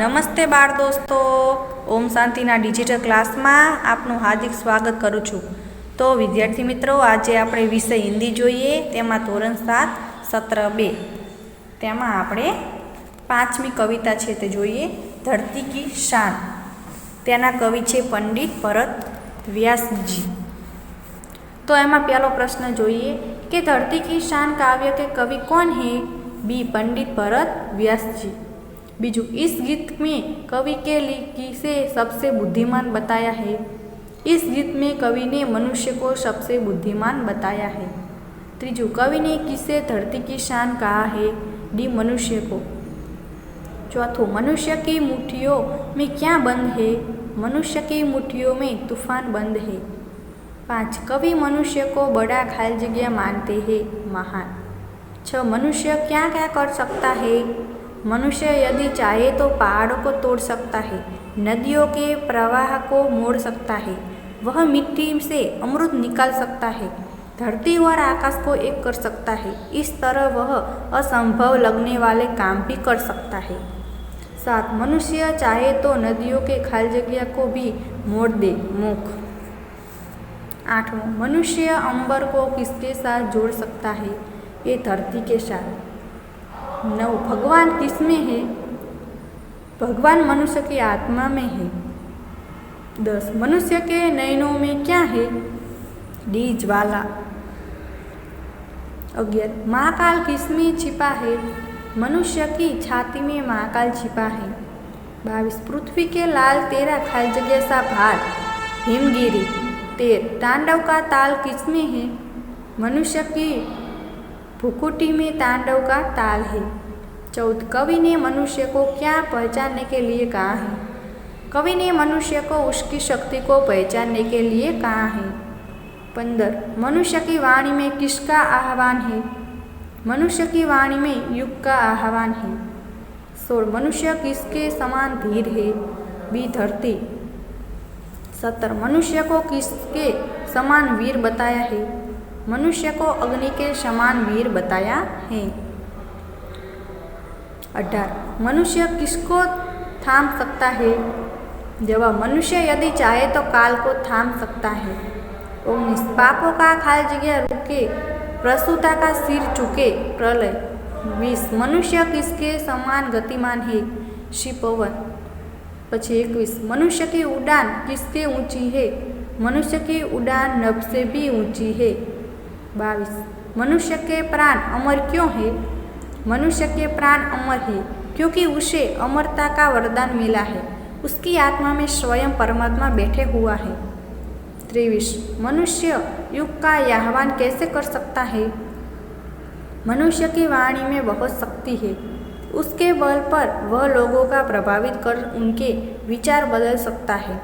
નમસ્તે બાળ દોસ્તો, ઓમ શાંતિના ડિજિટલ ક્લાસમાં આપનું હાર્દિક સ્વાગત કરું છું। તો વિદ્યાર્થી મિત્રો, આજે આપણે વિષય હિન્દી જોઈએ, તેમાં ધોરણ 7 સત્ર 2 તેમાં આપણે 5મી કવિતા છે તે જોઈએ, ધરતી કી શાન। તેના કવિ છે પંડિત ભરત વ્યાસજી। तो एमां पहलो प्रश्न जोईए कि धरती की शान काव्य के कवि कौन है? बी पंडित भरत व्यास जी। बीजू, इस गीत में कवि के किसे सबसे बुद्धिमान बताया है? इस गीत में कवि ने मनुष्य को सबसे बुद्धिमान बताया है। तीजू, कवि ने किसे धरती की शान कहा है? डी मनुष्य को। चौथो, मनुष्य की मुट्ठियों में क्या बंद है? मनुष्य की मुट्ठियों में तूफान बंद है। 5, कवि मनुष्य को बड़ा खाली जगह मानते हैं, महान। 6, मनुष्य क्या क्या कर सकता है? मनुष्य यदि चाहे तो पहाड़ों को तोड़ सकता है, नदियों के प्रवाह को मोड़ सकता है, वह मिट्टी से अमृत निकाल सकता है, धरती और आकाश को एक कर सकता है। इस तरह वह असंभव लगने वाले काम भी कर सकता है। 7, मनुष्य चाहे तो नदियों के खाली जगह को भी मोड़ दे, मुख। 8, मनुष्य अंबर को किसके साथ जोड़ सकता है? ये धरती के साथ। 9, भगवान किसमें है? भगवान मनुष्य की आत्मा में है। 10, मनुष्य के नयनों में क्या है? डी ज्वाला। 11, महाकाल किसमें छिपा है? मनुष्य की छाती में महाकाल छिपा है। 22, पृथ्वी के लाल तेरा खाली जगह सा भार, हिमगिरी। 13, तांडव का ताल किसमें है? मनुष्य की भुकुटी में तांडव का ताल है। 14, कवि ने मनुष्य को क्या पहचानने के लिए कहा है? कवि ने मनुष्य को उसकी शक्ति को पहचानने के लिए कहा है। 15, मनुष्य की वाणी में किसका आह्वान है? मनुष्य की वाणी में युग का आह्वान है। 16, मनुष्य किसके समान धीर है? बी धरती। 17, मनुष्य को किसके समान वीर बताया है? मनुष्य को अग्नि के समान वीर बताया है। 18, मनुष्य किसको थाम सकता है? जवाब, मनुष्य यदि चाहे तो काल को थाम सकता है। 19, पापों का खाली जगह रुके, प्रसूता का सिर चुके, प्रलय। 20, मनुष्य किसके समान गतिमान है? शिपवन। 21, मनुष्य की उड़ान किससे ऊंची है? मनुष्य की उड़ान नभ से भी ऊंची है। 22, मनुष्य के प्राण अमर क्यों है? मनुष्य के प्राण अमर है क्योंकि उसे अमरता का वरदान मिला है, उसकी आत्मा में स्वयं परमात्मा बैठे हुआ है। 23, मनुष्य युग का आह्वान कैसे कर सकता है? मनुष्य की वाणी में बहुत शक्ति है, उसके बल पर वह लोगों का प्रभावित कर उनके विचार बदल सकता है,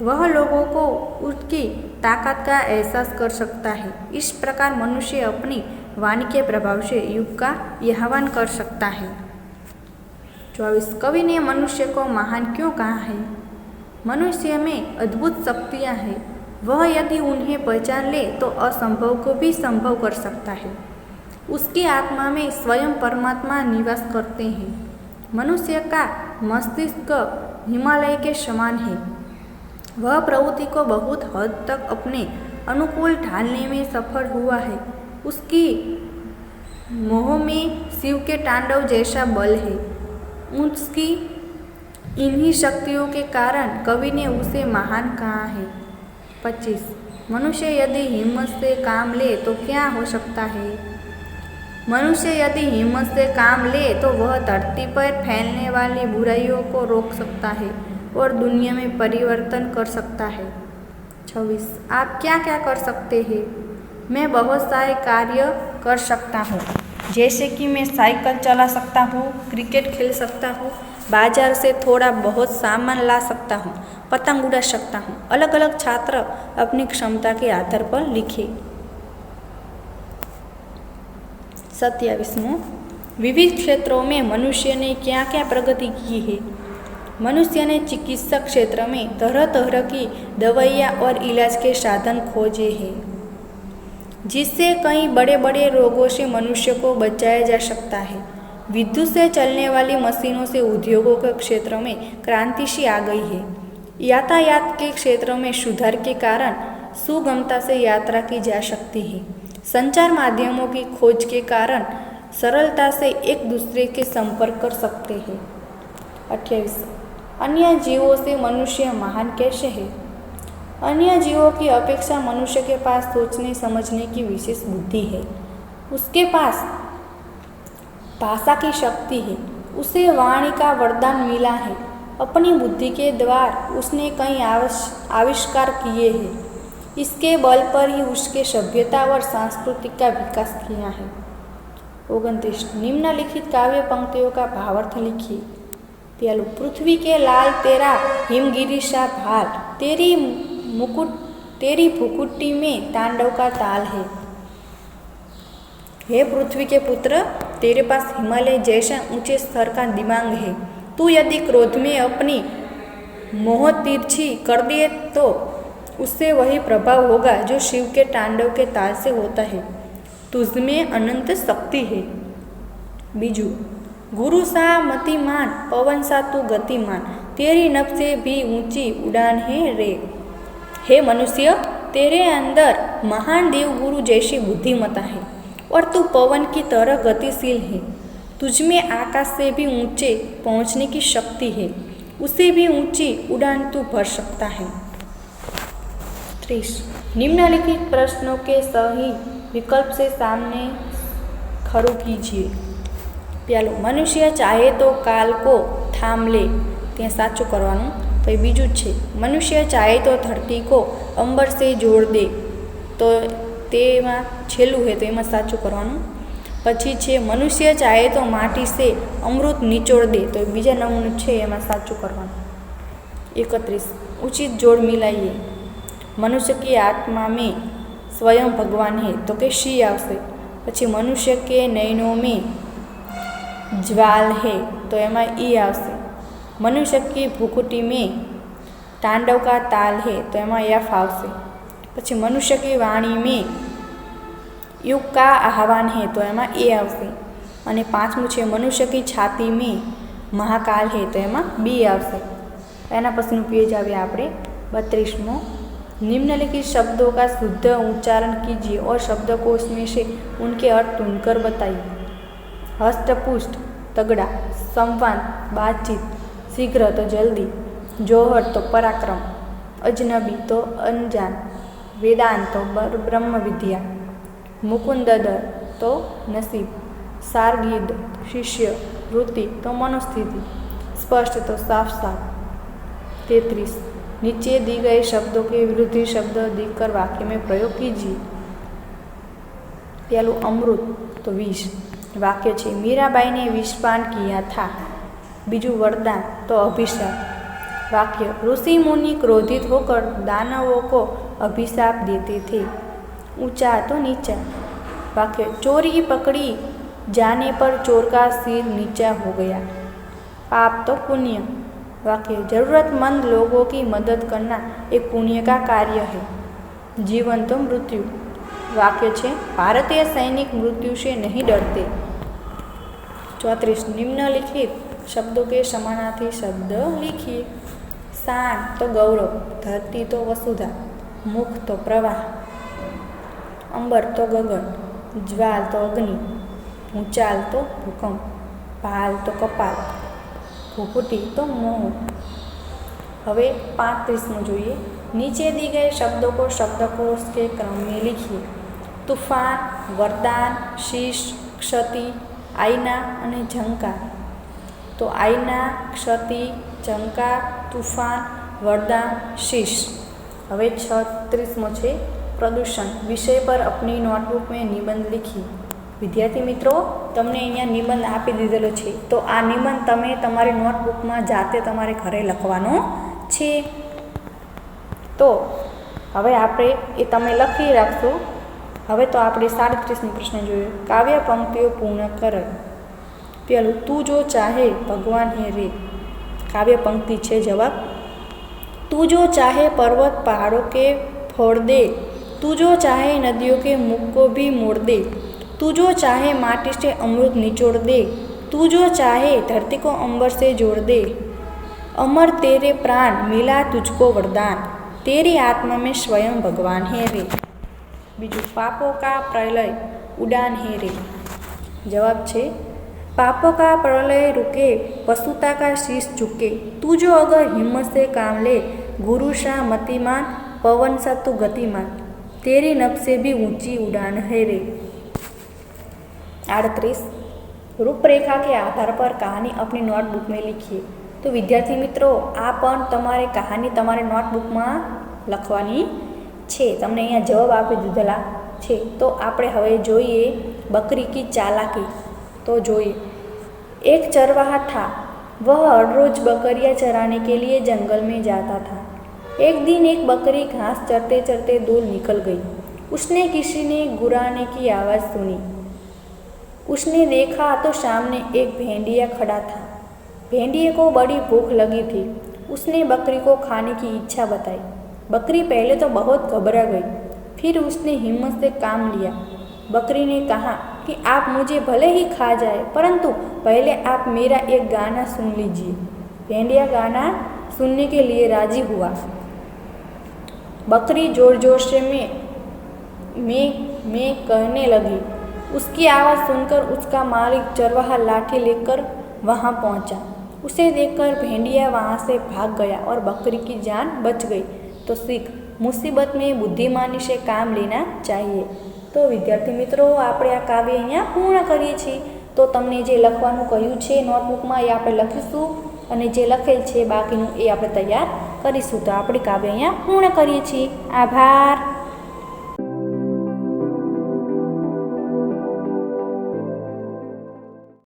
वह लोगों को उसकी ताकत का एहसास कर सकता है। इस प्रकार मनुष्य अपनी वाणी के प्रभाव से युग का आह्वान कर सकता है। 24, कवि ने मनुष्य को महान क्यों कहा है? मनुष्य में अद्भुत शक्तियाँ हैं, वह यदि उन्हें पहचान ले तो असंभव को भी संभव कर सकता है, उसकी आत्मा में स्वयं परमात्मा निवास करते हैं। मनुष्य का मस्तिष्क हिमालय के समान है, वह प्रवृत्ति को बहुत हद तक अपने अनुकूल ढालने में सफल हुआ है, उसकी मोह में शिव के तांडव जैसा बल है, उसकी इन्हीं शक्तियों के कारण कवि ने उसे महान कहा है। 25, मनुष्य यदि हिम्मत से काम ले तो क्या हो सकता है? मनुष्य यदि हिम्मत से काम ले तो वह धरती पर फैलने वाली बुराइयों को रोक सकता है और दुनिया में परिवर्तन कर सकता है। 26, आप क्या क्या कर सकते हैं? मैं बहुत सारे कार्य कर सकता हूँ, जैसे कि मैं साइकिल चला सकता हूँ, क्रिकेट खेल सकता हूँ, बाजार से थोड़ा बहुत सामान ला सकता हूँ, पतंग उड़ा सकता हूँ। अलग अलग छात्र अपनी क्षमता के आधार पर लिखे। 27, विविध क्षेत्रों में मनुष्य ने क्या क्या प्रगति की है? मनुष्य ने चिकित्सा क्षेत्र में तरह तरह की दवाइयाँ और इलाज के साधन खोजे हैं, जिससे कई बड़े बड़े रोगों से मनुष्य को बचाया जा सकता है। विद्युत से चलने वाली मशीनों से उद्योगों के क्षेत्र में क्रांति सी आ गई है। यातायात के क्षेत्र में सुधार के कारण सुगमता से यात्रा की जा सकती है। संचार माध्यमों की खोज के कारण सरलता से एक दूसरे के संपर्क कर सकते हैं। 28 अन्य जीवों से मनुष्य महान कैसे है? अन्य जीवों की अपेक्षा मनुष्य के पास सोचने समझने की विशेष बुद्धि है। उसके पास भाषा की शक्ति है। उसे वाणी का वरदान मिला है। अपनी बुद्धि के द्वार उसने कई आविष्कार किए हैं। इसके बल पर ही उसके सभ्यता और सांस्कृतिक का विकास किया है। 29 निम्नलिखित काव्य पंक्तियों का भावार्थ लिखिए। पहलू पृथ्वी के लाल तेरा हिमगिरी सा भाल, तेरी भुकुटी में तांडव का ताल है। हे पृथ्वी के पुत्र, तेरे पास हिमालय जैसा ऊंचे स्तर का दिमाग है। तू यदि क्रोध में अपनी मोह तिरछी कर दे तो उससे वही प्रभाव होगा जो शिव के तांडव के ताल से होता है। तुझमें अनंत शक्ति है। बीजू गुरु सा मतिमान, पवन सा तू गतिमान, तेरी नभ से भी ऊंची उड़ान है रे। हे मनुष्य, तेरे अंदर महान देव गुरु जैसी बुद्धिमत्ता है और तू पवन की तरह गतिशील है। तुझमें आकाश से भी ऊंचे पहुंचने की शक्ति है। उसे भी ऊंची उड़ान तू भर सकता है। 30 निम्नलिखित प्रश्नों के सही विकल्प से सामने खड़ू कीजिए। पहलू मनुष्य चाहे तो काल को थाम ले, ते साचू करवानुं। तो बीजू छे मनुष्य चाहे तो धरती को अंबर से जोड़ दे, तो तेमां छेल्लुं है तो एमां साचू करवानुं। पछी छे मनुष्य चाहे तो माटी से अमृत निचोड़ दे, तो बीजा नंबरनुं छे एमां साचू करवानुं। 31 उचित जोड़ मिलाइए। मनुष्य की आत्मा में स्वयं भगवान है, तो के शी आवशे। पछी मनुष्य के नयनों में ज्वाल है, तो एमां ई आवशे। मनुष्य की भुकुटी में तांडव का ताल है, तो एमां एफ आवशे। पछी मनुष्य की वाणी में युग का आह्वान है, तो एमां ए आवशे। अने पांचमું छे मनुष्य की छाती में महाकाल है, तो एमां बी आवशे। एना पछीनुं पेज आवे आपणे 32मुं। निम्नलिखित शब्दों का शुद्ध उच्चारण कीजिए और शब्दकोश में से उनके अर्थ ढूंढकर बताइए। हष्टपुष्ट तगड़ा, संवाद बातचीत, शीघ्र तो जल्दी, जौहर तो पराक्रम, अजनबी तो अनजान, वेदांत तो ब्रह्म विद्या, मुकुंददर तो नसीब, सारगीद शिष्य, वृत्ति तो मनोस्थिति, स्पष्ट तो साफ साफ। 33 नीचे दी गए शब्दों के विरुद्ध शब्द दिखकर वाक्य में प्रयोग कीजिए। पहलू अमृत तो विष, वाक्य छे मीराबाई ने विषपान किया था। बीजू वरदान तो अभिशाप, वाक्य ऋषि मुनि क्रोधित होकर दानवों को अभिशाप देते थे। ऊंचा तो नीचा, वाक्य चोरी पकड़ी जाने पर चोर का सिर नीचा हो गया। पाप तो पुण्य, वाक्य जरूरतमंद लोगों की मदद करना एक पुण्य का कार्य है। जीवन तो मृत्यु, वाक्य छे भारतीय सैनिक मृत्यु से नहीं डरते। 34 निम्नलिखित शब्दों के समानार्थी शब्द लिखिए। शान तो गौरव, धरती तो वसुधा, मुख तो प्रवाह, अंबर तो गगन, ज्वाल तो अग्नि, ऊंचाल तो भूकंप, भाल तो कपाल, भूकुटी तो मोह। हवे 35मुं જોઈએ। नीचे दी गए शब्दों को शब्दकोश के क्रम में लिखिए। तूफान, वरदान, शीश, क्षति, आईना અને झंकार। तो आईना, क्षति, झंकार, तूफान, वरदान, शीश। हवे 36मुं છે प्रदूषण। विषय पर अपनी नोटबुक में निबंध लिखिए। विद्यार्थी मित्रों, तमने अहींया निबंध आपी दीधेलो छे, तो आ निबंध तमे तमारी नोटबुक में जाते तमारे घरे लखवानो छे। तो हवे आपणे ए तमे लखी राखशो। हवे तो आपणे 37मुं प्रश्न जोयो। काव्य पंक्तिओ पूर्ण कर। पहलू तू जो चाहे भगवान है रे। काव्य पंक्ति छे जवाब। तू जो चाहे पर्वत पहाड़ों के फोड़ दे, तू जो चाहे नदियों के मुख को भी मोड़ दे, तू जो चाहे माटी से अमृत निचोड़ दे, तू जो चाहे धरती को अंबर से जोड़ दे, अमर तेरे प्राण मिला तुझको वरदान, तेरी आत्मा में स्वयं भगवान है रे। बीजू पापों का प्रलय उड़ान है रे। जवाब छे पापों का प्रलय रुके, पशुता का शीश झुके, तू जो अगर हिम्मत से काम ले, गुरु सा मतिमान, पवन सा तू गतिमान, तेरी नभ से भी ऊंची उड़ान है रे। 38 रूपरेखा के आधार पर कहानी अपनी नोटबुक में लिखिए। तो विद्यार्थी मित्रों आ पण तमारे कहानी तमारे नोटबुक में लखवानी छे। तमने अहींया जवाब आपी दीधेला छे। तो आपणे हवे जोईए बकरी की चालाकी। तो जोईए। एक चरवाहा था, वह हर रोज बकरियां चराने के लिए जंगल में जाता था। एक दिन एक बकरी घास चरते चरते दूर निकल गई। उसने किसी ने गुर्राने की आवाज़ सुनी। उसने देखा तो सामने एक भेड़िया खड़ा था। भेड़िए को बड़ी भूख लगी थी। उसने बकरी को खाने की इच्छा बताई। बकरी पहले तो बहुत घबरा गई, फिर उसने हिम्मत से काम लिया। बकरी ने कहा कि आप मुझे भले ही खा जाए, परंतु पहले आप मेरा एक गाना सुन लीजिए। भेड़िया गाना सुनने के लिए राजी हुआ। बकरी जोर जोर से मैं कहने लगी। उसकी आवाज़ सुनकर उसका मालिक चरवाहा लाठी लेकर वहाँ पहुँचा। उसे देखकर भेड़िया वहाँ से भाग गया और बकरी की जान बच गई। तो सीख, मुसीबत में बुद्धिमानी से काम लेना चाहिए। तो विद्यार्थी मित्रों આપણે આ કાવ્ય અહીંયા પૂર્ણ કરીએ છીએ। તો તમને જે લખવાનું કહ્યું છે નોટબુકમાં એ આપણે લખીશું અને જે લખેલ છે બાકીનું એ આપણે તૈયાર કરીશું। તો આપણે કાવ્ય અહીંયા પૂર્ણ કરીએ છીએ। આભાર।